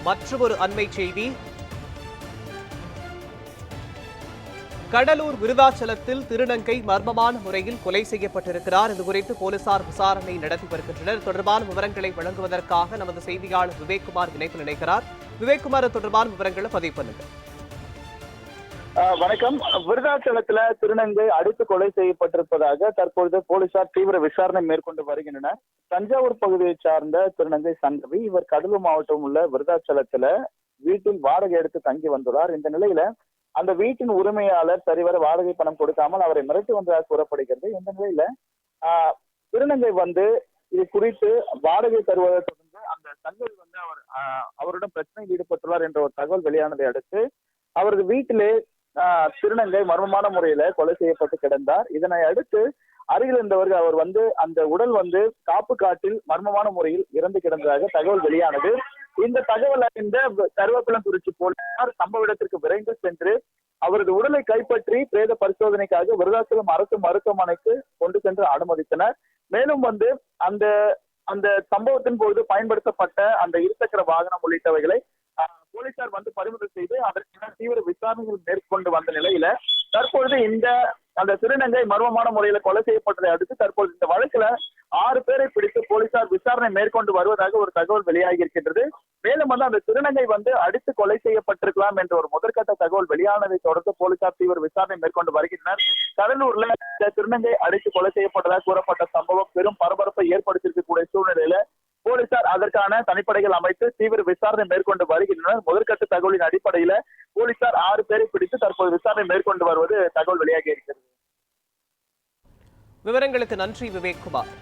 மற்றொரு அண்மை செய்தி. கடலூர் விருதாச்சலத்தில் திருநங்கை மர்மமான முறையில் கொலை செய்யப்பட்டிருக்கிறார். இதுகுறித்து போலீசார் விசாரணை நடத்தி வருகின்றனர். தொடர்பான விவரங்களை வழங்குவதற்காக நமது செய்தியாளர் விவேக்குமார் இணைப்பில் இணைக்கிறார். விவேக்குமார், தொடர்பான விவரங்களை பதிவு பண்ணுங்க. வணக்கம். விருதாச்சலத்துல திருநங்கை அடித்து கொலை செய்யப்பட்டிருப்பதாக தற்பொழுது போலீசார் தீவிர விசாரணை மேற்கொண்டு வருகின்றனர். தஞ்சாவூர் பகுதியை சார்ந்த திருநங்கை சங்கவி. இவர் கடலூர் மாவட்டம் உள்ள விருதாச்சலத்துல வீட்டில் வாடகை எடுத்து தங்கி வந்துள்ளார். இந்த நிலையில அந்த வீட்டின் உரிமையாளர் சரிவர வாடகை பணம் கொடுக்காமல் அவரை மிரட்டி வந்ததாக கூறப்படுகிறது. இந்த நிலையில திருநங்கை இது குறித்து வாடகை தருவதை தொடர்ந்து அந்த சங்கவி அவருடன் பிரச்சனையில் ஈடுபட்டுள்ளார் என்ற ஒரு தகவல் வெளியானதை அடுத்து அவரது வீட்டிலே திருநங்கை மர்மமான முறையில கொலை செய்யப்பட்டு கிடந்தார். இதனை அடுத்து அருகில் இருந்தவர்கள் அவர் அந்த உடல் காப்பு காட்டில் மர்மமான முறையில் இறந்து கிடந்ததாக தகவல் வெளியானது. இந்த தகவல் அறிந்த கருவேப்பிலங்குறிச்சி போலீசார் சம்பவ இடத்திற்கு விரைந்து சென்று அவரது உடலை கைப்பற்றி பிரேத பரிசோதனைக்காக விருதாச்சலம் அரசு மருத்துவமனைக்கு கொண்டு சென்று அனுமதித்தனர். மேலும் அந்த அந்த சம்பவத்தின் போது பயன்படுத்தப்பட்ட அந்த இருசக்கர வாகனம் உள்ளிட்டவைகளை போலீசார் பறிமுதல் செய்து அதற்கான தீவிர விசாரணைகள் மேற்கொண்டு வந்த நிலையில தற்பொழுது அந்த திருநங்கை மர்மமான முறையில கொலை செய்யப்பட்டதை அடுத்து தற்பொழுது இந்த வழக்குல 6 பேரை பிடித்து போலீசார் விசாரணை மேற்கொண்டு வருவதாக ஒரு தகவல் வெளியாகி இருக்கின்றது. மேலும் அந்த திருநங்கை அடித்து கொலை செய்யப்பட்டிருக்கலாம் என்ற ஒரு முதற்கட்ட தகவல் வெளியானதை தொடர்ந்து போலீசார் தீவிர விசாரணை மேற்கொண்டு வருகின்றனர். கடலூர்ல இந்த திருநங்கை அடித்து கொலை செய்யப்பட்டதாக கூறப்பட்ட சம்பவம் பெரும் பரபரப்பை ஏற்படுத்தியிருக்கக்கூடிய சூழ்நிலையில போலீசார் அதற்கான தனிப்படைகள் அமைத்து தீவிர விசாரணை மேற்கொண்டு வருகின்றனர். முதற்கட்ட தகவலின் அடிப்படையில போலீசார் 6 பேரை பிடித்து தற்போது விசாரணை மேற்கொண்டு வருவது தகவல் வெளியாகி இருக்கிறது. விவரங்களுக்கு நன்றி விவேக்குமார்.